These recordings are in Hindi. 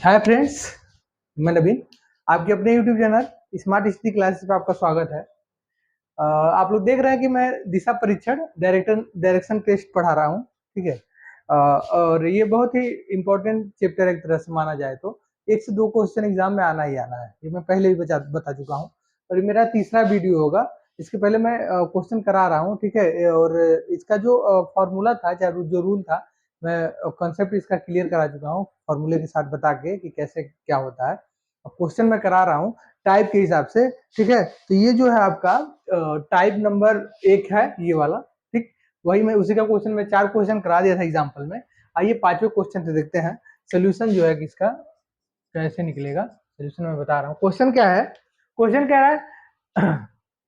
हाय फ्रेंड्स, मैं नवीन आपके अपने YouTube channel smart study classes पे आपका स्वागत है। आप लोग देख रहे हैं कि मैं दिशा परीक्षण डायरेक्शन टेस्ट पढ़ा रहा हूँ। ठीक है। और ये बहुत ही इम्पोर्टेंट चैप्टर एक तरह से माना जाए तो 1 से 2 क्वेश्चन एग्जाम में आना ही आना है। ये मैं पहले भी बता चुका हूँ और ये मेरा तीसरा वीडियो होगा। इसके पहले मैं क्वेश्चन करा रहा हूँ, ठीक है। और इसका जो फॉर्मूला था, चाहे जो रूल था, मैं कॉन्सेप्ट इसका क्लियर करा चुका हूँ फॉर्मूले के साथ बता के कि कैसे क्या होता है। अब क्वेश्चन मैं करा रहा हूँ टाइप के हिसाब से, ठीक है। तो ये जो है आपका टाइप नंबर 1 है, ये वाला, ठीक। वही मैं उसी का क्वेश्चन में 4 क्वेश्चन करा दिया था एग्जाम्पल में। आइए 5वें क्वेश्चन से देखते हैं सोल्यूशन जो है कि इसका कैसे निकलेगा। सोल्यूशन मैं बता रहा हूँ। क्वेश्चन क्या है? क्वेश्चन क्या है?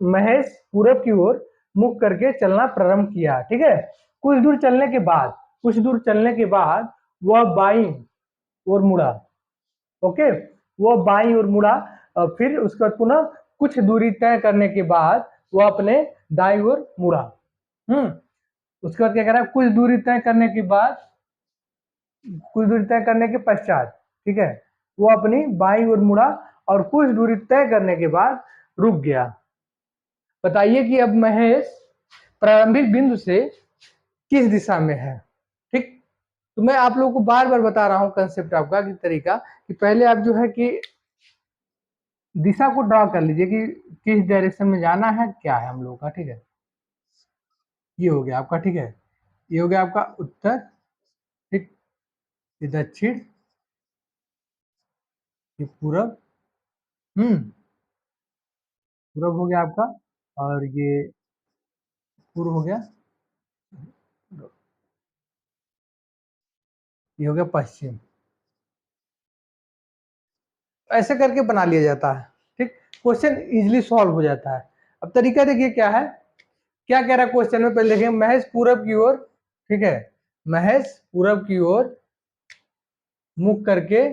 महेश पूरब की ओर मुख करके चलना प्रारंभ किया, ठीक है। कुछ दूर चलने के बाद वह बाईं ओर मुड़ा। ओके, वह बाईं ओर मुड़ा और फिर उसके बाद पुनः कुछ दूरी तय करने के बाद वह अपने दाईं ओर मुड़ा। उसके बाद क्या कह रहा है? कुछ दूरी तय करने के पश्चात, ठीक है, वो अपनी बाईं ओर मुड़ा और कुछ दूरी तय करने के बाद रुक गया। बताइए कि अब महेश प्रारंभिक बिंदु से किस दिशा में है, ठीक। तो मैं आप लोगों को बार बार बता रहा हूँ कंसेप्ट आपका कि तरीका, कि पहले आप जो है कि दिशा को ड्रॉ कर लीजिए कि किस डायरेक्शन में जाना है, क्या है हम लोगों का, ठीक है। ये हो गया आपका, ठीक है। ये हो गया आपका उत्तर, ठीक। ये दक्षिण, ये पूरब, पूरब हो गया आपका, और ये पूर्व हो गया, ये हो गया पश्चिम। ऐसे करके बना लिया जाता है, ठीक। क्वेश्चन इजीली सॉल्व हो जाता है। अब तरीका देखिए क्या है, क्या कह रहा है क्वेश्चन में। पहले देखिए, महेश पूरब की ओर, ठीक है, महेश पूरब की ओर मुख करके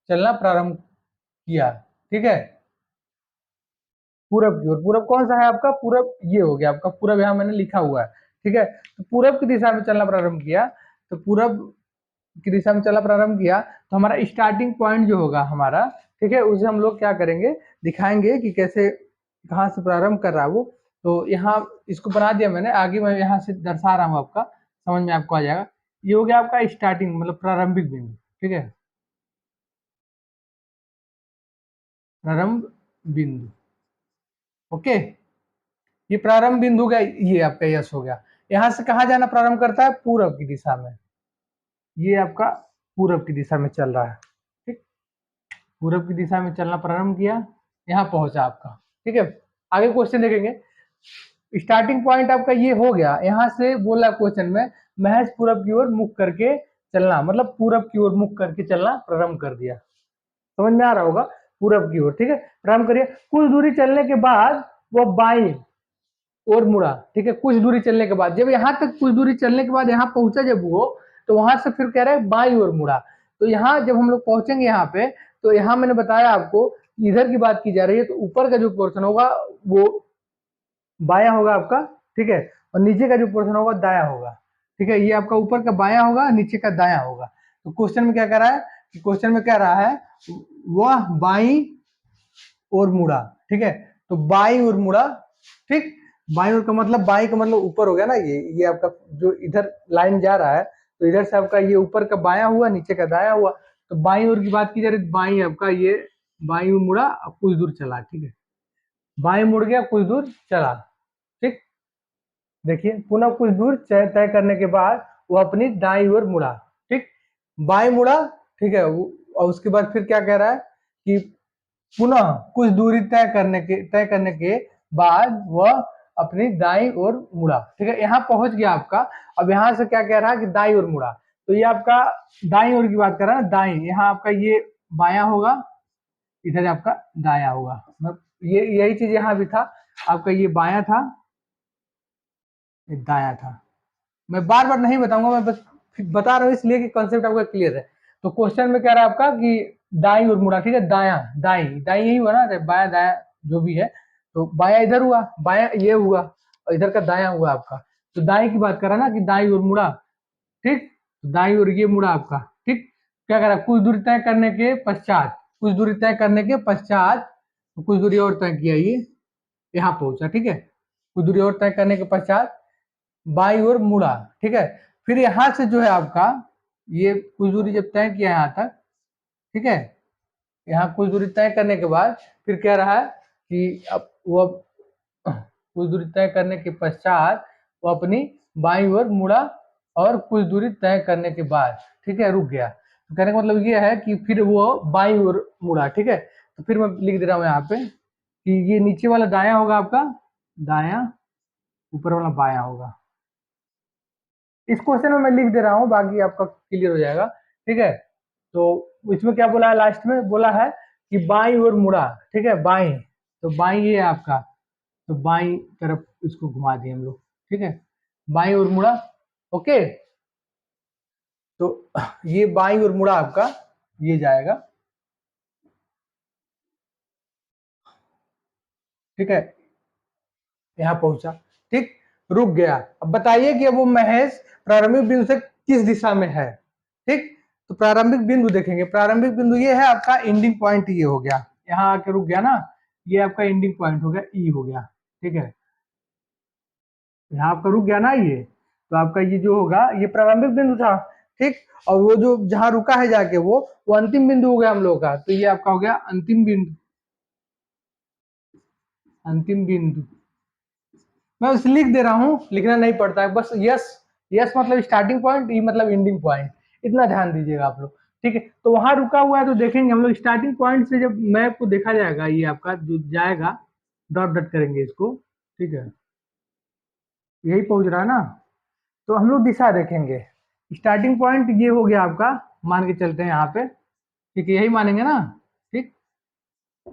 चलना प्रारंभ किया, ठीक है। पूरब की ओर, पूरब कौन सा है आपका? पूरब ये हो गया आपका पूरब, यहाँ मैंने लिखा हुआ है, ठीक है। तो पूरब की दिशा में चलना प्रारंभ किया, तो पूरब की दिशा में चलना प्रारंभ किया, तो हमारा स्टार्टिंग पॉइंट जो होगा हमारा, ठीक है, उसे हम लोग क्या करेंगे, दिखाएंगे कि कैसे कहाँ से प्रारंभ कर रहा है वो। तो यहाँ इसको बना दिया मैंने, आगे मैं यहाँ से दर्शा रहा हूँ, आपका समझ में आपको आ जाएगा। ये हो गया आपका स्टार्टिंग, मतलब प्रारंभिक बिंदु, ठीक है, प्रारंभ बिंदु। ओके, ये प्रारंभ बिंदु का ये आपका यस हो गया। यहाँ से कहाँ जाना प्रारंभ करता है? पूरब की दिशा में। ये आपका पूरब की दिशा में चल रहा है, ठीक। पूरब की दिशा में चलना प्रारंभ किया, यहाँ पहुंचा आपका, ठीक है। आगे क्वेश्चन देखेंगे। स्टार्टिंग पॉइंट आपका ये हो गया, यहाँ से बोला क्वेश्चन में महज पूरब की ओर मुख करके चलना, मतलब पूरब की ओर मुख करके चलना प्रारंभ कर दिया। समझ में आ रहा होगा? पूरब की ओर, ठीक है, प्रारंभ करिए। कुछ दूरी चलने के बाद वो बाईं और मुड़ा, ठीक है। कुछ दूरी चलने के बाद, जब यहाँ तक कुछ दूरी चलने के बाद यहाँ पहुंचा जब वो, तो वहां से फिर कह रहा है बाईं ओर मुड़ा। तो यहाँ जब हम लोग पहुंचेंगे यहाँ पे, तो यहाँ मैंने बताया आपको, इधर की बात की जा रही है, तो ऊपर का जो पोर्शन होगा वो बाया होगा आपका, ठीक है, और नीचे का जो पोर्शन होगा दाया होगा, ठीक है। ये आपका ऊपर का बाया होगा, नीचे का दाया होगा। तो क्वेश्चन में क्या कह रहा है? क्वेश्चन में कह रहा है वह बाई और मुड़ा, ठीक है। तो बाई और मुड़ा, ठीक। बाई ओर का मतलब, बाई का मतलब ऊपर हो गया ना, ये आपका जो इधर लाइन जा रहा है, तो इधर से आपका ये ऊपर का बाया हुआ, नीचे का दाया हुआ। तो बाई ओर की बात की जा रही, बाई आपका ये बाई ओर मुड़ा, कुछ दूर चला, ठीक है। बाई मुड़ गया, कुछ दूर चला, ठीक। देखिए, पुनः कुछ दूर तय करने के बाद वो अपनी दाई ओर मुड़ा, ठीक। बाई मुड़ा, ठीक है। और उसके बाद फिर क्या कह रहा है कि पुनः कुछ दूरी तय करने के बाद वह अपनी दाई ओर मुड़ा, ठीक है। यहाँ पहुंच गया आपका। अब यहाँ से क्या कह रहा है कि दाई ओर मुड़ा, तो ये आपका दाई ओर की बात कर रहा है ना, दाई। यहाँ आपका ये बाया होगा, इधर आपका दाया होगा। मतलब ये यही चीज यहाँ भी था, आपका ये बाया था, ये दाया था। मैं बार बार नहीं बताऊंगा, मैं बस बता रहा हूँ इसलिए कि कॉन्सेप्ट आपका क्लियर है। तो क्वेश्चन में कह रहा है आपका कि दाई और मुड़ा, ठीक है, दाया दाई दाई यही हुआ ना, बाया दाया जो भी है। तो बाया इधर हुआ, बाया ये हुआ, और इधर का दाया हुआ आपका। तो दाई की बात कर रहा है ना कि दाई और मुड़ा, ठीक। दाई और ये मुड़ा आपका, ठीक। क्या करा, कुछ दूरी तय करने के पश्चात, कुछ दूरी तय करने के पश्चात, कुछ दूरी और तय किया, ये यहाँ पहुंचा, ठीक है। कुछ दूरी और तय करने के पश्चात बाई ओर मुड़ा, ठीक है। फिर यहाँ से जो है आपका ये कुछ दूरी जब तय किया यहाँ तक, ठीक है, यहाँ कुछ दूरी तय करने के बाद फिर कह रहा है कि अब वो कुछ दूरी तय करने के पश्चात वो अपनी बाईं ओर मुड़ा और कुछ दूरी तय करने के बाद, ठीक है, रुक गया। तो कहने का मतलब ये है कि फिर वो बाईं ओर मुड़ा, ठीक है। तो फिर मैं लिख दे रहा हूँ यहाँ पे कि ये नीचे वाला दायां होगा आपका दायां, ऊपर वाला बायां होगा। इस क्वेश्चन में मैं लिख दे रहा हूँ, बाकी आपका क्लियर हो जाएगा, ठीक है। तो इसमें क्या बोला है, लास्ट में बोला है कि बाईं ओर मुड़ा, ठीक है, बाईं, तो बाईं ये है आपका, तो बाईं तरफ इसको घुमा दिए हम लोग, ठीक है, बाईं ओर मुड़ा, ओके। तो ये बाईं ओर मुड़ा आपका, ये जाएगा, ठीक है, यहाँ पहुंचा, ठीक, रुक गया। अब बताइए कि अब वो महेश प्रारंभिक बिंदु से किस दिशा में है, ठीक। तो प्रारंभिक बिंदु देखेंगे, प्रारंभिक बिंदु ये है आपका एंडिंग पॉइंट, ये हो गया, यहाँ आके रुक गया ना, ये आपका एंडिंग पॉइंट हो गया, ई हो गया, ठीक है, यहाँ आपका रुक गया ना ये, तो आपका ये जो होगा ये प्रारंभिक बिंदु था, ठीक। और वो जो जहां रुका है जाके वो अंतिम बिंदु हो गया हम लोग का, तो ये आपका हो गया अंतिम बिंदु, अंतिम बिंदु। मैं उसे लिख दे रहा हूँ, लिखना नहीं पड़ता है, बस यस, यस मतलब स्टार्टिंग पॉइंट, ई मतलब एंडिंग पॉइंट, इतना ध्यान दीजिएगा आप लोग, ठीक है। तो वहां रुका हुआ है, तो देखेंगे हम लोग स्टार्टिंग पॉइंट से जब मैप को देखा जाएगा, ये आपका जो जाएगा, डॉट डॉट करेंगे इसको, ठीक है, यही पहुंच रहा है ना, तो हम लोग दिशा देखेंगे। स्टार्टिंग पॉइंट ये हो गया आपका, मान के चलते हैं यहाँ पे, ठीक है, यही मानेंगे ना, ठीक,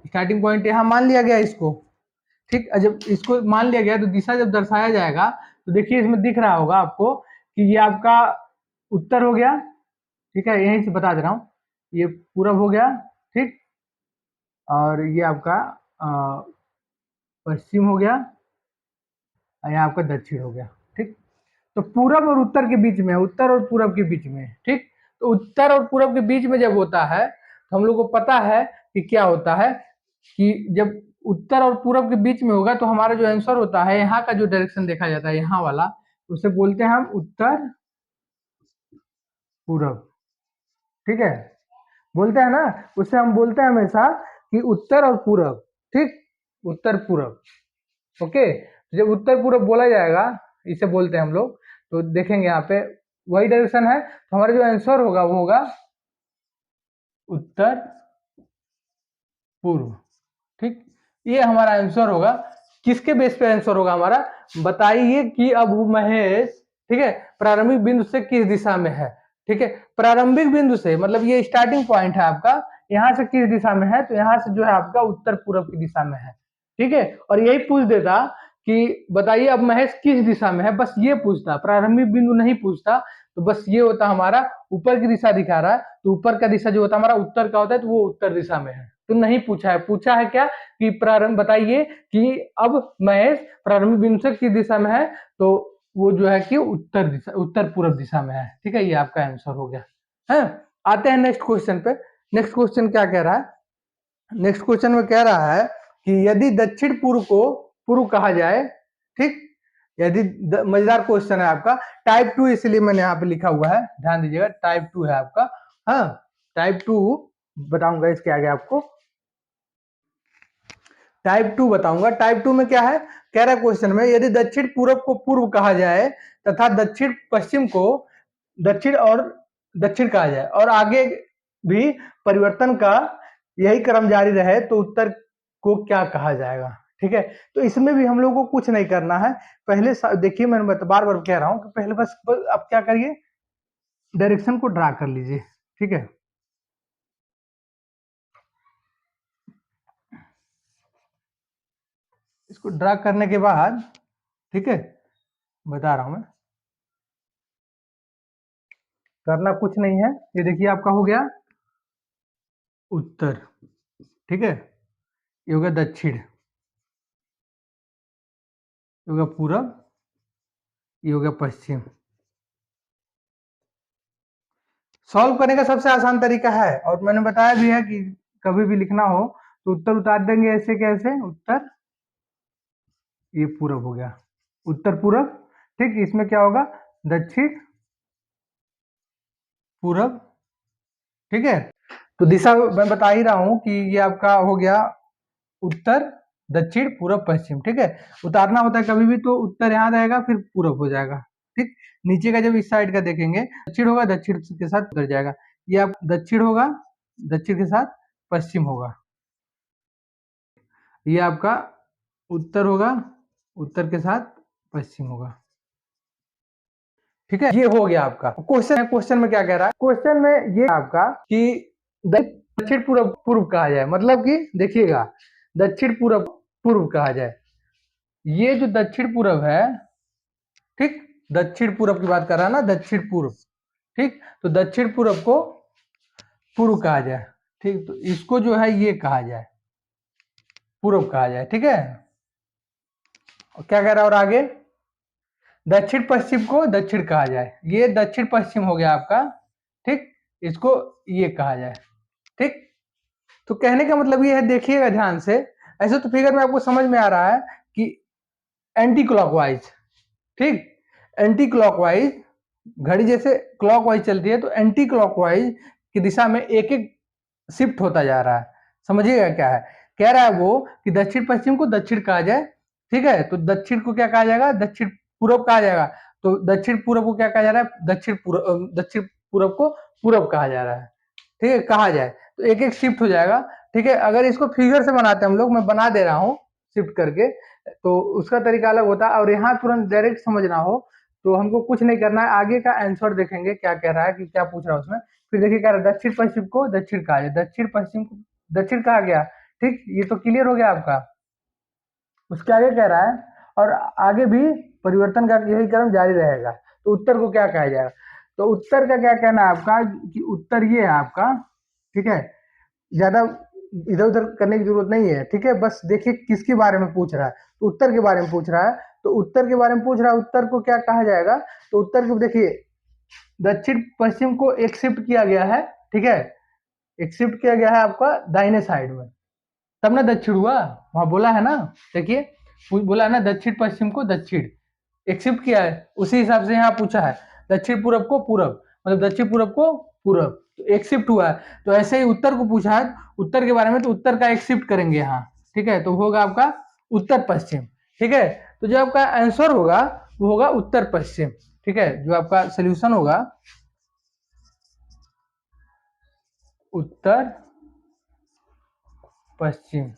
स्टार्टिंग पॉइंट यहाँ मान लिया गया इसको, ठीक। जब इसको मान लिया गया तो दिशा जब दर्शाया जाएगा, तो देखिए इसमें दिख रहा होगा आपको कि ये आपका उत्तर हो गया, ठीक है, यहीं से बता दे रहा हूँ, ये पूरब हो गया, ठीक, और ये आपका पश्चिम हो गया, और यहाँ आपका दक्षिण हो गया, ठीक। तो पूरब और उत्तर के बीच में, उत्तर और पूरब के बीच में, ठीक। तो उत्तर और पूरब के बीच में जब होता है तो हम लोग को पता है कि क्या होता है कि जब उत्तर और पूरब के बीच में होगा तो हमारा जो आंसर होता है, यहाँ का जो डायरेक्शन देखा जाता है यहाँ वाला, उसे बोलते हैं हम उत्तर पूरब, ठीक है, बोलते हैं ना, उससे हम बोलते हैं हमेशा कि उत्तर और पूरब, ठीक, उत्तर पूरब, ओके। तो जब उत्तर पूरब बोला जाएगा, इसे बोलते हैं हम लोग, तो देखेंगे यहाँ पे वही डायरेक्शन है, तो हमारा जो आंसर होगा वो होगा उत्तर पूर्व, ठीक, ये हमारा आंसर होगा। किसके बेस पे आंसर होगा हमारा, बताइए कि अब महेश, ठीक है, प्रारंभिक बिंदु से किस दिशा में है, ठीक है, प्रारंभिक बिंदु से मतलब ये स्टार्टिंग पॉइंट है आपका, यहाँ से किस दिशा में है, तो यहाँ से जो है आपका उत्तर पूर्व की दिशा में है, ठीक है। और यही पूछ देता कि बताइए अब महेश किस दिशा में है, बस ये पूछता, प्रारंभिक बिंदु नहीं पूछता, तो बस ये होता हमारा ऊपर की दिशा दिखा रहा है, तो ऊपर का दिशा जो होता है हमारा उत्तर का होता है, तो वो उत्तर दिशा में है, तो नहीं पूछा है, पूछा है क्या कि प्रारंभ बताइए कि अब महेश प्रारंभिक बिंदु से किस दिशा में है, तो वो जो है कि उत्तर दिशा, उत्तर पूर्व दिशा में है, ठीक है, ये आपका आंसर हो गया है। आते हैं नेक्स्ट क्वेश्चन पे। नेक्स्ट क्वेश्चन क्या कह रहा है, नेक्स्ट क्वेश्चन में कह रहा है कि यदि दक्षिण पूर्व को पूर्व कहा जाए, ठीक, यदि मजेदार क्वेश्चन है आपका, टाइप 2 इसलिए मैंने यहाँ पे लिखा हुआ है, ध्यान दीजिएगा, टाइप 2 है आपका, हाँ, टाइप 2 बताऊंगा इसके आगे आपको, टाइप 2 बताऊंगा। टाइप 2 में क्या है, कह रहा है क्वेश्चन में, यदि दक्षिण पूर्व को पूर्व कहा जाए तथा दक्षिण पश्चिम को दक्षिण और दक्षिण कहा जाए और आगे भी परिवर्तन का यही क्रम जारी रहे तो उत्तर को क्या कहा जाएगा, ठीक है। तो इसमें भी हम लोग को कुछ नहीं करना है, पहले देखिए मैं बार बार कह रहा हूं कि पहले बस आप क्या करिए, डायरेक्शन को ड्रा कर लीजिए, ठीक है। इसको ड्रा करने के बाद, ठीक है, बता रहा हूं मैं, करना कुछ नहीं है, ये देखिए आपका हो गया उत्तर, ठीक है, ये हो गया दक्षिण, ये हो गया पूरब, ये हो गया पश्चिम, सॉल्व करने का सबसे आसान तरीका है, और मैंने बताया भी है कि कभी भी लिखना हो तो उत्तर उतार देंगे ऐसे कैसे, उत्तर ये पूरब हो गया, उत्तर पूरब। ठीक, इसमें क्या होगा, दक्षिण पूरब। ठीक है, तो दिशा मैं बता ही रहा हूं कि ये आपका हो गया उत्तर दक्षिण पूरब पश्चिम। ठीक है, उतारना होता है कभी भी तो उत्तर यहाँ रहेगा फिर पूरब हो जाएगा। ठीक, नीचे का जब इस साइड का देखेंगे दक्षिण होगा, दक्षिण के साथ उतर जाएगा, ये आप दक्षिण होगा, दक्षिण के साथ पश्चिम होगा, ये आपका उत्तर होगा, उत्तर के साथ पश्चिम होगा। ठीक है, ये हो गया आपका क्वेश्चन है। क्वेश्चन में क्या कह रहा है, क्वेश्चन में ये आपका कि दक्षिण पूर्व पूर्व कहा जाए, मतलब कि देखिएगा दक्षिण पूर्व पूर्व कहा जाए, ये जो दक्षिण पूर्व है, ठीक, दक्षिण पूर्व की बात कर रहा है ना, दक्षिण पूर्व। ठीक, तो दक्षिण पूर्व को पूर्व कहा जाए। ठीक, तो इसको जो है ये कहा जाए, पूर्व कहा जाए। ठीक है, और क्या कह रहा है और आगे, दक्षिण पश्चिम को दक्षिण कहा जाए, ये दक्षिण पश्चिम हो गया आपका। ठीक, इसको ये कहा जाए। ठीक, तो कहने का मतलब ये है, देखिएगा ध्यान से, ऐसे तो फिगर में आपको समझ में आ रहा है कि एंटी क्लॉकवाइज। ठीक, एंटी क्लॉकवाइज घड़ी जैसे क्लॉकवाइज चलती है, तो एंटी क्लॉकवाइज की दिशा में एक एक शिफ्ट होता जा रहा है। समझिएगा क्या है, कह रहा है वो कि दक्षिण पश्चिम को दक्षिण कहा जाए। ठीक है, तो दक्षिण को क्या कहा जाएगा, दक्षिण पूर्व कहा जाएगा, तो दक्षिण पूर्व को क्या कहा जा रहा है, दक्षिण पूर्व को पूर्व कहा जा रहा है। ठीक है, कहा जाए तो एक एक शिफ्ट हो जाएगा। ठीक है, अगर इसको फिगर से बनाते हैं हम लोग, मैं बना दे रहा हूँ शिफ्ट करके, तो उसका तरीका अलग होता है। और यहाँ तुरंत डायरेक्ट समझना हो तो हमको कुछ नहीं करना है, आगे का आंसर देखेंगे क्या कह रहा है, कि क्या पूछ रहा है उसमें। फिर देखिए कह रहा है दक्षिण पश्चिम को दक्षिण कहा जाए, दक्षिण पश्चिम को दक्षिण कहा गया। ठीक, ये तो क्लियर हो गया आपका। उसके आगे कह रहा है और आगे भी परिवर्तन का यही क्रम जारी रहेगा, तो उत्तर को क्या कहा जाएगा। तो उत्तर का क्या कहना है आपका, कि उत्तर ये है आपका। ठीक है, ज्यादा इधर उधर करने की जरूरत नहीं है। ठीक है, बस देखिए किसके बारे में पूछ रहा है, तो उत्तर के बारे में पूछ रहा है, तो उत्तर के बारे में पूछ रहा है, उत्तर को क्या कहा जाएगा। तो उत्तर को देखिए, दक्षिण पश्चिम को एक शिफ्ट किया गया है। ठीक है, एक शिफ्ट किया गया है आपका दाहिने साइड में, तब ना दक्षिण हुआ, वहां बोला है ना, देखिए बोला है ना दक्षिण पश्चिम को दक्षिण, एक शिफ्ट किया है, उसी हिसाब से यहाँ पूछा है दक्षिण पूरब को पूरब, मतलब दक्षिण पूरब को पूरब, तो एक शिफ्ट हुआ है। तो ऐसे ही उत्तर को पूछा है, उत्तर के बारे में, तो उत्तर का एक शिफ्ट करेंगे यहाँ। ठीक है, तो होगा आपका उत्तर पश्चिम। ठीक है, तो जो आपका आंसर होगा वो होगा उत्तर पश्चिम। ठीक है, जो आपका सोल्यूशन होगा उत्तर पश्चिम।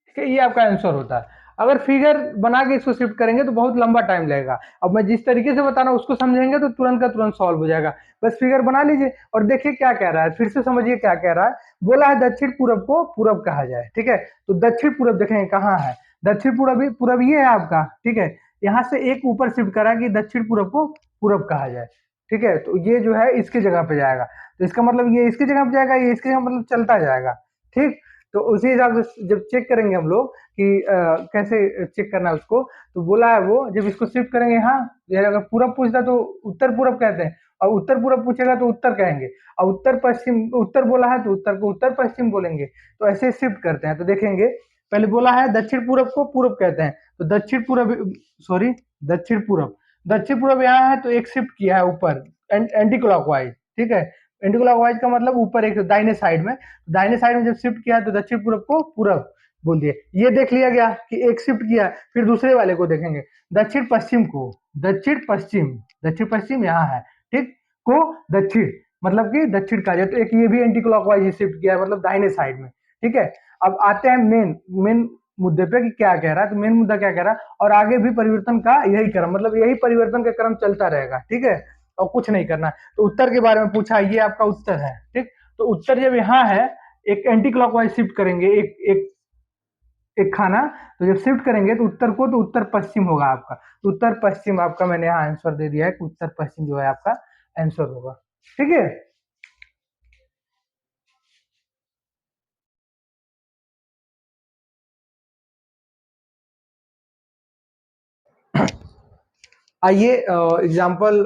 ठीक है, ये आपका आंसर होता है। अगर फिगर बना के इसको शिफ्ट करेंगे तो बहुत लंबा टाइम लगेगा। अब मैं जिस तरीके से बता रहा हूँ उसको समझेंगे तो तुरंत का तुरंत सॉल्व हो जाएगा। बस फिगर बना लीजिए और देखिए क्या कह रहा है, फिर से समझिए क्या कह रहा है। बोला है दक्षिण पूरब को पूरब कहा जाए। ठीक है, तो दक्षिण पूरब देखेंगे कहाँ है, दक्षिण पूरब पूरब ये है आपका। ठीक है, यहाँ से एक ऊपर शिफ्ट करा कि दक्षिण पूरब को पूरब कहा जाए। ठीक है, तो ये जो है इसकी जगह पे जाएगा, तो इसका मतलब ये इसकी जगह पे जाएगा, ये इसकी जगह मतलब चलता जाएगा। ठीक, तो उसी हिसाब से जब चेक करेंगे हम लोग कि कैसे चेक करना है उसको, तो बोला है वो जब इसको शिफ्ट करेंगे, हाँ अगर पूरब पूछता तो उत्तर पूरब कहते हैं, और उत्तर पूरब पूछेगा तो उत्तर कहेंगे, और उत्तर पश्चिम उत्तर बोला है तो उत्तर को उत्तर पश्चिम बोलेंगे। तो ऐसे शिफ्ट करते हैं। तो देखेंगे पहले बोला है दक्षिण पूरब को पूरब कहते हैं, तो दक्षिण पूरब, सॉरी दक्षिण पूरब, दक्षिण पूरब यहाँ है तो एक शिफ्ट किया है ऊपर एंटी क्लॉकवाइज। ठीक है, एंटी क्लॉकवाइज का मतलब ऊपर एक दाहिने साइड में, दाहिने साइड में जब शिफ्ट किया तो दक्षिण पूरब को पूरब बोल दिए। ये देख लिया गया कि एक शिफ्ट किया, फिर दूसरे वाले को देखेंगे दक्षिण पश्चिम को, दक्षिण पश्चिम यहाँ है। ठीक, को दक्षिण मतलब कि दक्षिण का, तो एक ये भी एंटी क्लॉकवाइज शिफ्ट किया है, मतलब दाहिने साइड में। ठीक है, अब आते हैं मेन मुद्दे पे कि क्या कह रहा है। तो मेन मुद्दा क्या कह रहा है, और आगे भी परिवर्तन का यही क्रम, मतलब यही परिवर्तन का क्रम चलता रहेगा। ठीक है, और कुछ नहीं करना। तो उत्तर के बारे में पूछा, ये आपका उत्तर है। ठीक, तो उत्तर जब यहाँ है, एक एंटी क्लॉकवाइज शिफ्ट करेंगे, एक एक एक खाना, तो जब शिफ्ट करेंगे तो उत्तर को, तो उत्तर पश्चिम होगा आपका। तो उत्तर पश्चिम आपका मैंने यहाँ आंसर दे दिया है कि उत्तर पश्चिम जो है आपका आंसर होगा। ठीक है, आइए एग्जाम्पल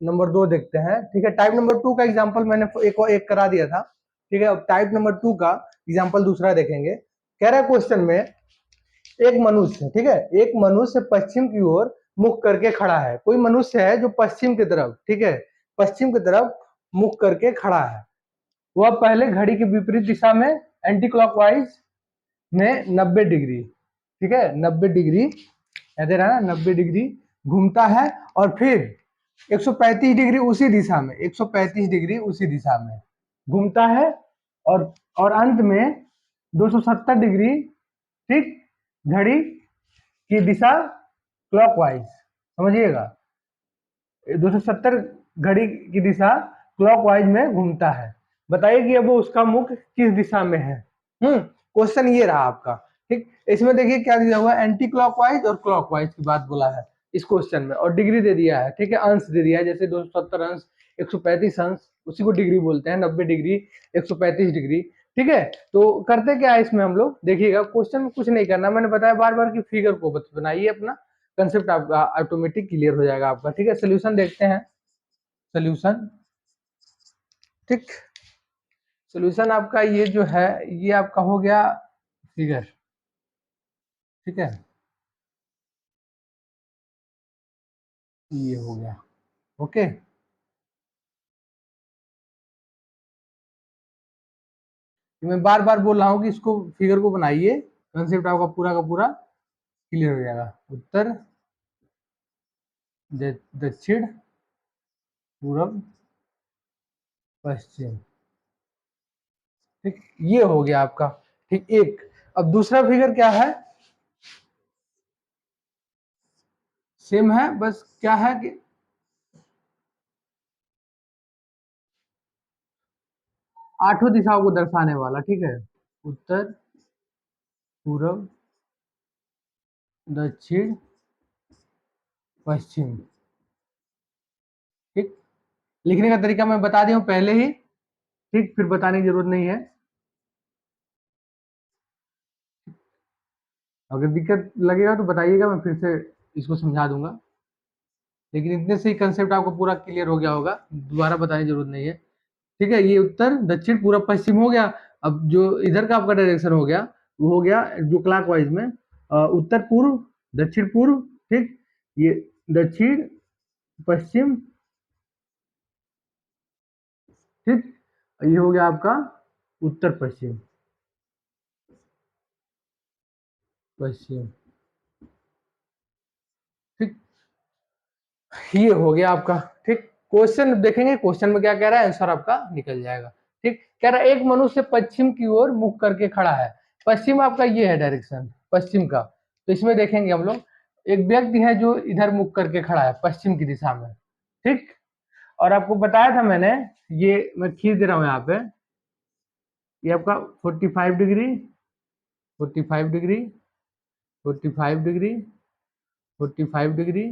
नंबर 2 देखते हैं। ठीक है, टाइप नंबर 2 का एग्जांपल मैंने एक करा दिया था। ठीक है, अब टाइप नंबर 2 का एग्जांपल दूसरा देखेंगे। कह रहा है क्वेश्चन में, एक मनुष्य, ठीक है, एक मनुष्य पश्चिम की ओर मुख करके खड़ा है। कोई मनुष्य है जो पश्चिम की तरफ, ठीक है, पश्चिम की तरफ मुख करके खड़ा है। वह पहले घड़ी के विपरीत दिशा में एंटी क्लॉकवाइज में 90 डिग्री, ठीक है, 90 डिग्री, याद रहा ना, 90 डिग्री घूमता है, और फिर 135 डिग्री उसी दिशा में, 135 डिग्री उसी दिशा में घूमता है, और अंत में 270 डिग्री, ठीक, घड़ी की दिशा क्लॉकवाइज, समझिएगा, 270 घड़ी की दिशा क्लॉकवाइज में घूमता है। बताइए कि अब वो उसका मुख किस दिशा में है। क्वेश्चन ये रहा आपका। ठीक, इसमें देखिए क्या दिया हुआ है, एंटी क्लॉकवाइज और क्लॉकवाइज की बात बोला है इस क्वेश्चन में, और डिग्री दे दिया है। ठीक है, अंश दे दिया है, जैसे 270 अंश, 135 अंश, उसी को डिग्री बोलते हैं, 90 डिग्री, 135 डिग्री। ठीक है, तो करते क्या है इसमें हम लोग, देखिएगा क्वेश्चन में कुछ नहीं करना, मैंने बताया बार बार कि फिगर को बनाइए, अपना कंसेप्ट आपका ऑटोमेटिक क्लियर हो जाएगा आपका। ठीक है, सोल्यूशन देखते हैं, सोल्यूशन। ठीक, सोल्यूशन आपका ये जो है, ये आपका हो गया फिगर। ठीक है, ये हो गया, ओके। मैं बार बार बोल रहा हूँ कि इसको फिगर को बनाइए, कंसेप्ट आपका पूरा का पूरा क्लियर हो जाएगा। उत्तर, दक्षिण, पूरब, पश्चिम। ठीक, ये हो गया आपका। ठीक, एक। अब दूसरा फिगर क्या है, सेम है, बस क्या है कि आठों दिशाओं को दर्शाने वाला। ठीक है, उत्तर, पूरब, दक्षिण, पश्चिम। ठीक, लिखने का तरीका मैं बता दी हूँ पहले ही, ठीक, फिर बताने की जरूरत नहीं है। अगर दिक्कत लगेगा तो बताइएगा, मैं फिर से इसको समझा दूंगा, लेकिन इतने से ही कंसेप्ट आपको पूरा क्लियर हो गया होगा, दोबारा बताने की जरूरत नहीं है। ठीक है, ये उत्तर, दक्षिण, पूरब, पश्चिम हो गया। अब जो इधर का आपका डायरेक्शन हो गया, वो हो गया जो क्लॉकवाइज में, उत्तर पूर्व, दक्षिण पूर्व, ठीक, ये दक्षिण पश्चिम, ठीक, ये हो गया आपका उत्तर पश्चिम, पश्चिम। ठीक, ये हो गया आपका। ठीक, क्वेश्चन देखेंगे, क्वेश्चन में क्या कह रहा है, आंसर आपका निकल जाएगा। ठीक, कह रहा है एक मनुष्य पश्चिम की ओर मुख करके खड़ा है। पश्चिम आपका ये है डायरेक्शन पश्चिम का, तो इसमें देखेंगे हम लोग, एक व्यक्ति है जो इधर मुख करके खड़ा है पश्चिम की दिशा में। ठीक, और आपको बताया था मैंने, ये मैं खींच दे रहा हूँ यहाँ पे, ये आपका 45 degree, 45 degree, 45 degree, 45 degree,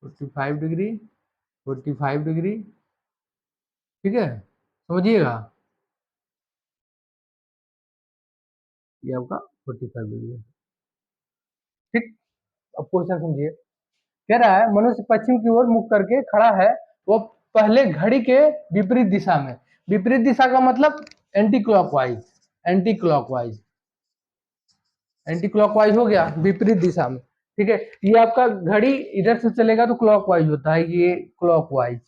45 degree, 45 degree. ठीक है, समझिएगा, ये आपका 45 डिग्री है। ठीक, अब क्वेश्चन समझिए, कह रहा है मनुष्य पश्चिम की ओर मुख करके खड़ा है, वो पहले घड़ी के विपरीत दिशा में, विपरीत दिशा का मतलब anti clockwise, anti clockwise, anti clockwise हो गया, विपरीत दिशा में। ठीक है, ये आपका घड़ी इधर से चलेगा तो क्लॉकवाइज होता है, ये क्लॉकवाइज।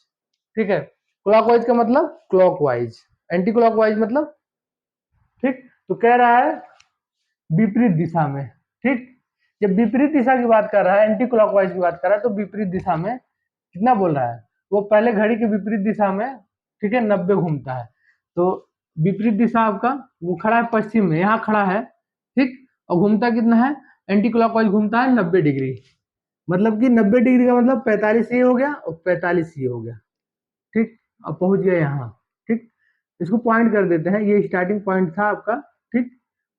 ठीक है, क्लॉकवाइज का मतलब क्लॉकवाइज, एंटी क्लॉकवाइज मतलब, ठीक, तो कह रहा है विपरीत दिशा में। ठीक, जब विपरीत दिशा की बात कर रहा है, एंटी क्लॉकवाइज की बात कर रहा है, तो विपरीत दिशा में कितना बोल रहा है, वो पहले घड़ी के विपरीत दिशा में, ठीक है, 90 घूमता है। तो विपरीत दिशा आपका, वो खड़ा है पश्चिम में, यहाँ खड़ा है, ठीक, और घूमता कितना है, एंटी क्लॉकवाइज घूमता है 90 डिग्री, मतलब कि 90 डिग्री का मतलब 45 ये हो गया और 45 ये हो गया। ठीक, अब पहुंच गया यहाँ। ठीक, इसको पॉइंट कर देते हैं, ये स्टार्टिंग पॉइंट था आपका। ठीक,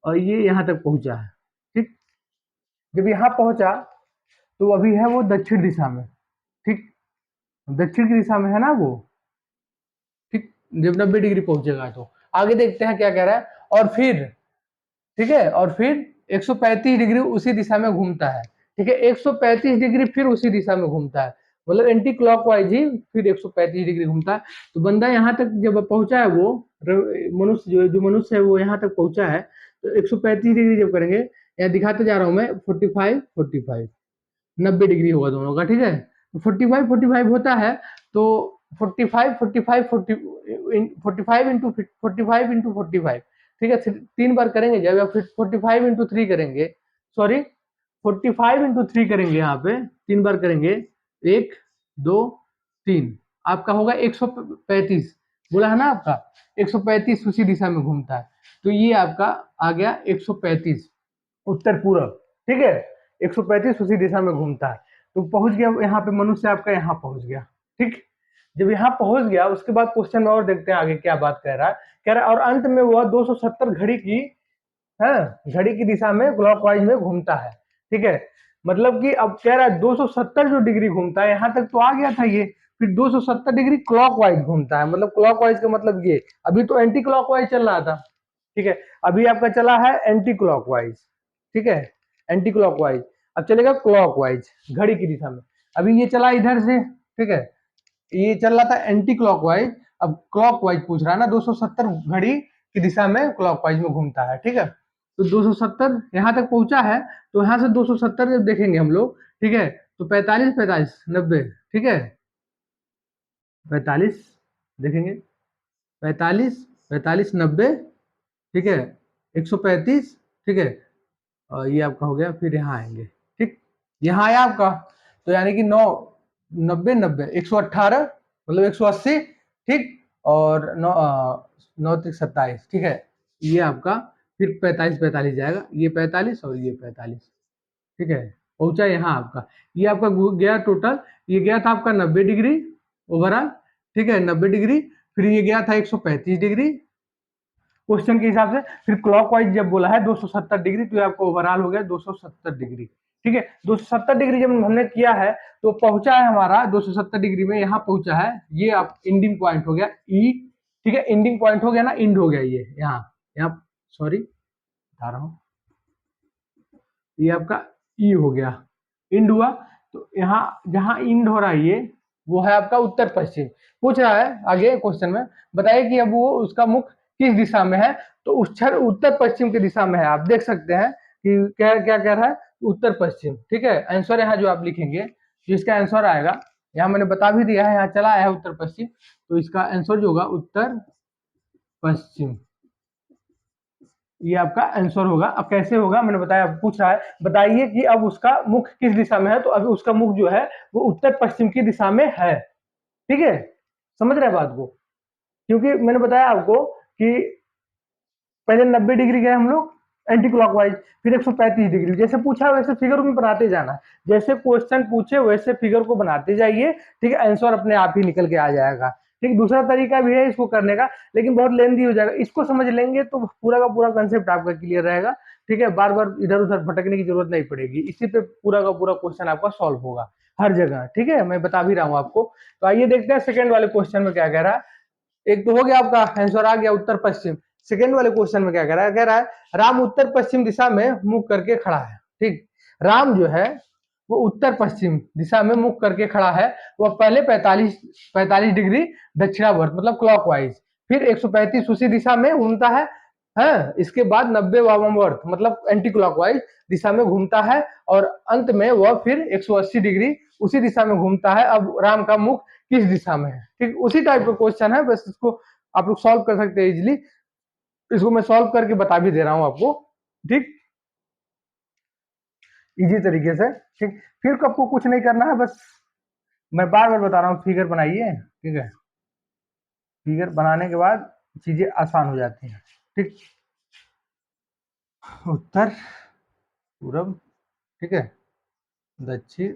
और ये यहाँ तक पहुंचा है। ठीक, जब यहाँ पहुंचा तो अभी है वो दक्षिण दिशा में। ठीक, दक्षिण की दिशा में है ना वो। ठीक, जब 90 डिग्री पहुंचेगा तो आगे देखते हैं क्या कह रहा है, और फिर, ठीक है, और फिर 135 डिग्री उसी दिशा में घूमता है। ठीक है, 135 डिग्री फिर उसी दिशा में घूमता है, मतलब एंटी क्लॉकवाइज ही फिर 135 डिग्री घूमता है। तो बंदा यहाँ तक जब पहुंचा है, वो मनुष्य जो मनुष्य है वो यहाँ तक पहुंचा है, तो 135 डिग्री जब करेंगे, यहाँ दिखाते जा रहा हूँ मैं, 45 45 90 डिग्री होगा दोनों का, ठीक है। तो 45 45 होता है, तो 45 45 40 45 इंटू 45 इंटू 45, ठीक है। 3 बार करेंगे जब, या फिर 45 इंटू 3 करेंगे, सॉरी 45 इंटू 3 करेंगे, यहाँ पे 3 बार करेंगे, 1 2 3, आपका होगा 135, बोला है ना आपका 135 उसी दिशा में घूमता है। तो ये आपका आ गया 135 उत्तर पूर्व, ठीक है। 135 उसी दिशा में घूमता है। तो पहुंच गया यहाँ पे, मनुष्य आपका यहाँ पहुंच गया, ठीक। जब यहाँ पहुंच गया, उसके बाद क्वेश्चन में और देखते हैं आगे क्या बात कह रहा है। कह रहा है और अंत में वह 270 घड़ी की, है, घड़ी की दिशा में क्लॉकवाइज में घूमता है, ठीक है। मतलब कि अब कह रहा है 270 जो डिग्री घूमता है, यहाँ तक तो आ गया था ये, फिर 270 डिग्री क्लॉकवाइज घूमता है। मतलब क्लॉकवाइज का मतलब ये, अभी तो एंटी क्लॉकवाइज चल रहा था, ठीक है, अभी आपका चला है एंटी क्लॉकवाइज, ठीक है, एंटी क्लॉकवाइज। अब चलेगा क्लॉकवाइज घड़ी की दिशा में। अभी ये चला इधर से, ठीक है, ये चल रहा था एंटी क्लॉकवाइज, अब क्लॉकवाइज पूछ रहा है ना, 270 घड़ी की दिशा में क्लॉकवाइज में घूमता है, ठीक है। तो 270 यहाँ तक पहुंचा है, तो यहाँ से 270 जब देखेंगे हम लोग, ठीक है, तो 45 45 90, ठीक है, 45 देखेंगे, 45 45 90, ठीक है, 135, ठीक है, और ये आपका हो गया। फिर यहाँ आएंगे, ठीक, यहाँ आया आपका, तो यानी कि 9 90 90 118, मतलब 180, ठीक, और 9 27, ठीक है, ये आपका फिर 45 45 जाएगा, ये 45 और ये 45, ठीक है, पहुंचा यहाँ आपका। ये आपका गया टोटल, ये गया था आपका 90 डिग्री ओवरऑल, ठीक है, 90 डिग्री, फिर ये गया था 135 डिग्री क्वेश्चन के हिसाब से, फिर क्लॉकवाइज जब बोला है 270 डिग्री, तो ये आपको ओवरऑल हो गया 270 डिग्री, ठीक है। 270 डिग्री जब हमने किया है, तो पहुंचा है हमारा 270 डिग्री में, यहाँ पहुंचा है, ये आप इंडिंग पॉइंट हो गया ई, ठीक है, इंडिंग पॉइंट हो गया ना, इंड हो गया ये यहाँ, यहाँ सॉरी बता रहा हूँ, ये आपका ई हो गया, इंड हुआ। तो यहाँ जहां इंड हो रहा है ये, वो है आपका उत्तर पश्चिम। पूछ रहा है आगे क्वेश्चन में, बताइए कि अब वो उसका मुख किस दिशा में है, तो उच्छर उत्तर पश्चिम की दिशा में है। आप देख सकते हैं कि क्या क्या कह रहा है, उत्तर पश्चिम, ठीक है। आंसर यहाँ जो आप लिखेंगे, जो इसका आंसर आएगा, यहाँ मैंने बता भी दिया है, यहाँ चला है उत्तर पश्चिम, तो इसका आंसर जो होगा उत्तर पश्चिम, ये आपका आंसर होगा। अब कैसे होगा मैंने बताया, पूछ रहा है बताइए कि अब उसका मुख किस दिशा में है, तो अभी उसका मुख जो है वो उत्तर पश्चिम की दिशा में है, ठीक है, समझ रहे हैं बात को। क्योंकि मैंने बताया आपको कि पहले 90 डिग्री गए हम लोग एंटी क्लॉकवाइज, फिर 135 डिग्री, जैसे पूछा वैसे फिगर में बनाते जाना, जैसे क्वेश्चन पूछे वैसे फिगर को बनाते जाइए, ठीक है, आंसर अपने आप ही निकल के आ जाएगा, ठीक। दूसरा तरीका भी है इसको करने का, लेकिन बहुत लेंदी हो जाएगा, इसको समझ लेंगे तो पूरा का पूरा कंसेप्ट आपका क्लियर रहेगा, ठीक है, बार बार इधर उधर भटकने की जरूरत नहीं पड़ेगी, इसी पे पूरा का पूरा क्वेश्चन आपका सॉल्व होगा हर जगह, ठीक है, मैं बता भी रहा हूँ आपको। तो आइए देखते हैं सेकंड वाले क्वेश्चन में क्या कह रहा है। एक तो हो गया आपका आंसर आ गया उत्तर पश्चिम, सेकंड वाले क्वेश्चन में क्या कह रहा है, कह रहा है राम उत्तर पश्चिम दिशा में मुख करके खड़ा है, ठीक। राम जो है वो उत्तर पश्चिम दिशा में मुख करके खड़ा है, वह पहले 45 डिग्री दक्षिणावर्त मतलब क्लॉकवाइज, फिर 135 उसी दिशा में घूमता है, इसके बाद 90 वामावर्त मतलब एंटी क्लॉकवाइज दिशा में घूमता है, और अंत में वह फिर 180 डिग्री उसी दिशा में घूमता है। अब राम का मुख किस दिशा में है, ठीक, उसी टाइप का क्वेश्चन है, बस इसको आप लोग सॉल्व कर सकते हैं इजिली, इसको मैं सॉल्व करके बता भी दे रहा हूं आपको, ठीक, इजी तरीके से, ठीक। फिर आपको कुछ नहीं करना है, बस मैं बार बार बता रहा हूँ, फिगर बनाइए, ठीक है, फिगर बनाने के बाद चीजें आसान हो जाती हैं, ठीक। उत्तर पूर्व, ठीक है, दक्षिण,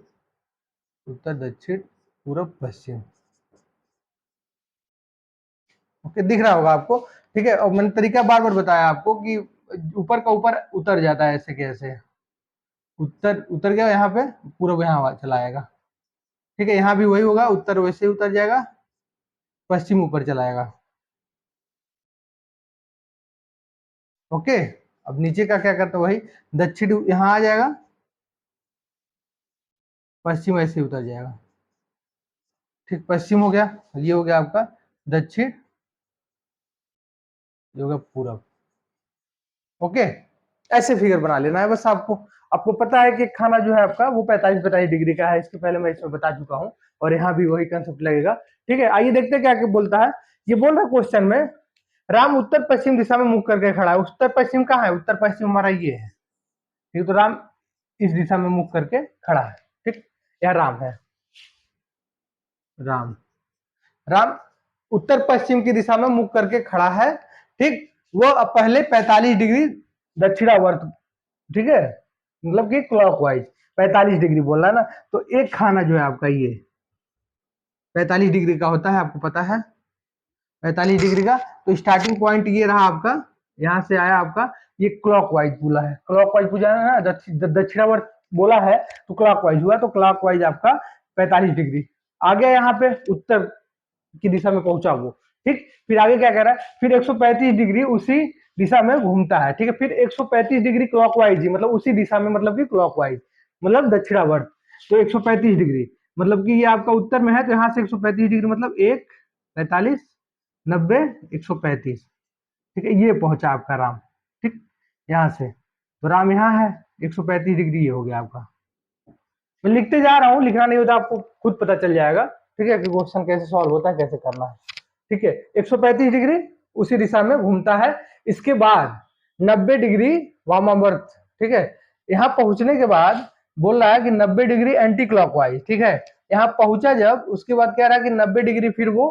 उत्तर दक्षिण पूर्व पश्चिम, ओके, दिख रहा होगा आपको, ठीक है। और मैंने तरीका बार बार बताया आपको कि ऊपर का ऊपर उतर जाता है, ऐसे कैसे उत्तर उतर गया यहाँ पे, पूर्व यहाँ चला आएगा, ठीक है, यहाँ भी वही होगा, उत्तर वैसे ही उतर जाएगा, पश्चिम ऊपर चला आएगा, ओके। अब नीचे का क्या करता है, वही दक्षिण यहाँ आ जाएगा, पश्चिम ऐसे ही उतर जाएगा, ठीक, पश्चिम हो गया, ये हो गया आपका दक्षिण, ये हो गया पूरब। ओके, ऐसे फिगर बना लेना है बस आपको। आपको पता है कि खाना जो है आपका वो 45-45 डिग्री का है, इसके पहले मैं इसमें बता चुका हूँ, और यहाँ भी वही कंसेप्ट लगेगा। ठीक है, आइए देखते हैं क्या क्या बोलता है। ये बोल रहा है क्वेश्चन में, राम उत्तर पश्चिम दिशा में मुख करके खड़ा है। उत्तर पश्चिम कहाँ है? उत्तर पश्चिम हमारा ये है, ठीक है, तो राम इस दिशा में मुख करके खड़ा है। ठीक, यह राम है, राम, राम उत्तर पश्चिम की दिशा में मुख करके खड़ा है। ठीक, वो अब पहले 45 डिग्री दक्षिणावर्त, ठीक है, मतलब कि क्लॉकवाइज 45 डिग्री बोलना है ना। तो एक खाना जो है आपका ये 45 डिग्री का होता है, आपको पता है 45 डिग्री का। तो स्टार्टिंग पॉइंट ये रहा आपका, यहां से आया आपका, ये क्लॉकवाइज बोला है, क्लॉकवाइज पूछा है ना, दक्षिणावर्त बोला है तो क्लॉकवाइज हुआ, तो क्लॉकवाइज आपका 45 डिग्री आ गया। यहाँ पे उत्तर की दिशा में पहुंचा वो। ठीक, फिर आगे क्या कह रहा है, फिर 135 डिग्री उसी दिशा में घूमता है। ठीक है, फिर 135 डिग्री क्लॉकवाइज ही, मतलब उसी दिशा में, मतलब कि क्लॉकवाइज मतलब दक्षिणावर्त। तो 135 डिग्री मतलब कि ये आपका उत्तर में है, तो यहाँ से 135 डिग्री मतलब 1, 45, 90, 135। ठीक है, ये पहुंचा आपका राम। ठीक, यहाँ से तो राम यहाँ है, 135 डिग्री ये हो गया आपका। मैं लिखते जा रहा हूँ, लिखना नहीं होता, आपको खुद पता चल जाएगा। ठीक है, कि क्वेश्चन कैसे सॉल्व होता है, कैसे करना है। ठीक है, 135 डिग्री उसी दिशा में घूमता है। इसके बाद 90 डिग्री वामावर्त। ठीक है, यहाँ पहुंचने के बाद बोल रहा है कि 90 डिग्री एंटी क्लॉकवाइज। ठीक है, यहाँ पहुंचा जब, उसके बाद कह रहा है कि 90 डिग्री फिर वो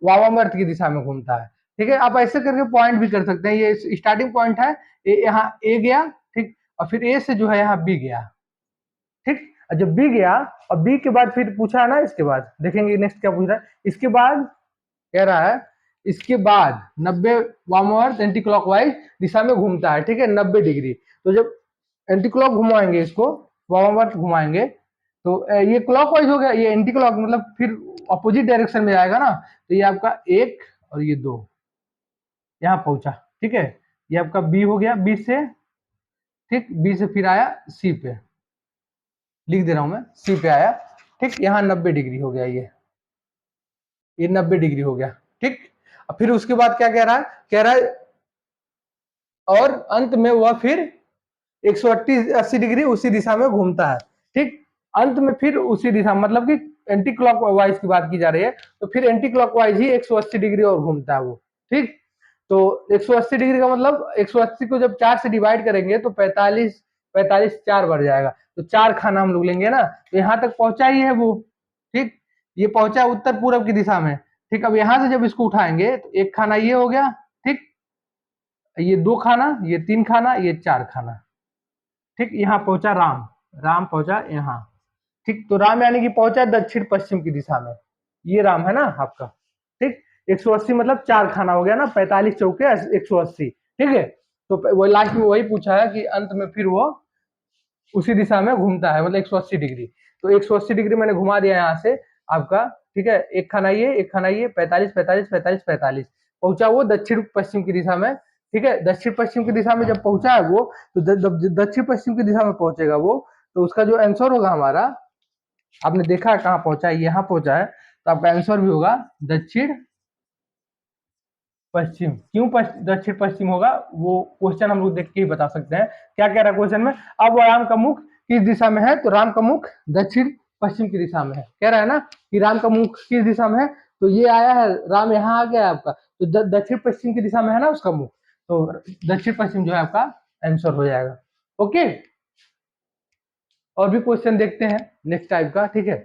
वामावर्त की दिशा में घूमता है। ठीक है, आप ऐसे करके पॉइंट भी कर सकते हैं। ये स्टार्टिंग पॉइंट है, यहाँ ए गया, ठीक, और फिर ए से जो है यहाँ बी गया। ठीक, जब बी गया और बी के बाद फिर पूछा है ना, इसके बाद देखेंगे नेक्स्ट क्या पूछ रहा है। इसके बाद कह रहा है, इसके बाद 90 वामवर्त एंटी क्लॉकवाइज दिशा में घूमता है। ठीक है, 90 डिग्री। तो जब एंटी क्लॉक घुमाएंगे, इसको वामवर्त घुमाएंगे, तो ये क्लॉकवाइज हो गया, ये एंटी क्लॉक मतलब फिर अपोजिट डायरेक्शन में जाएगा ना। तो ये आपका 1 और ये 2 यहाँ पहुंचा। ठीक है, ये आपका बी हो गया, बी से, ठीक, बी से फिर आया सी पे, लिख दे रहा हूं मैं, सी पे आया। ठीक, यहाँ 90 डिग्री हो गया, ये 90 डिग्री हो गया। ठीक, फिर उसके बाद क्या कह रहा है, कह रहा है और अंत में वह फिर 180 डिग्री उसी दिशा में घूमता है। ठीक, अंत में फिर उसी दिशा, मतलब कि एंटी क्लॉकवाइज की बात की जा रही है, तो फिर एंटी क्लॉकवाइज ही 180 डिग्री और घूमता है वो। ठीक, तो 180 डिग्री का मतलब 180 को जब 4 से डिवाइड करेंगे तो 45, 45 4 बढ़ जाएगा, तो 4 खाना हम लोग लेंगे ना, तो यहाँ तक पहुंचा ही है वो। ठीक, ये पहुंचा उत्तर पूर्व की दिशा में। ठीक, अब यहाँ से जब इसको उठाएंगे तो एक खाना ये हो गया, ठीक, ये 2 खाना, ये 3 खाना, ये 4 खाना। ठीक, यहाँ पहुंचा राम, राम पहुंचा यहाँ। ठीक, तो राम यानी कि पहुंचा दक्षिण पश्चिम की दिशा में, ये राम है ना आपका। ठीक, 180 मतलब 4 खाना हो गया ना, 45 चौके 180। ठीक है, तो वो लास्ट में वही पूछा है कि अंत में फिर वो उसी दिशा में घूमता है, मतलब 180 डिग्री। तो 180 डिग्री मैंने घुमा दिया यहाँ से आपका। ठीक है, एक खाना ये, एक खाना ये, 45, 45, 45, 45, पहुंचा वो दक्षिण पश्चिम की दिशा में। ठीक है, दक्षिण पश्चिम की दिशा में जब पहुंचा है वो, तो दक्षिण पश्चिम की दिशा में पहुंचेगा वो, तो उसका जो आंसर होगा हमारा, आपने देखा है कहाँ पहुंचा है, यहाँ पहुंचा है, तो आपका आंसर भी होगा दक्षिण पश्चिम। क्यों दक्षिण पश्चिम होगा, वो क्वेश्चन हम लोग देख के ही बता सकते हैं। क्या कह रहा है क्वेश्चन में, अब राम का मुख किस दिशा में है, तो राम का मुख दक्षिण पश्चिम की दिशा में है। कह रहा है ना कि राम का मुख किस दिशा में है, तो ये आया है, राम यहाँ आ गया आपका, तो दक्षिण पश्चिम की दिशा में है ना उसका मुख, तो दक्षिण पश्चिम जो है आपका आंसर हो जाएगा। ओके, और भी क्वेश्चन देखते हैं नेक्स्ट टाइप का। ठीक है,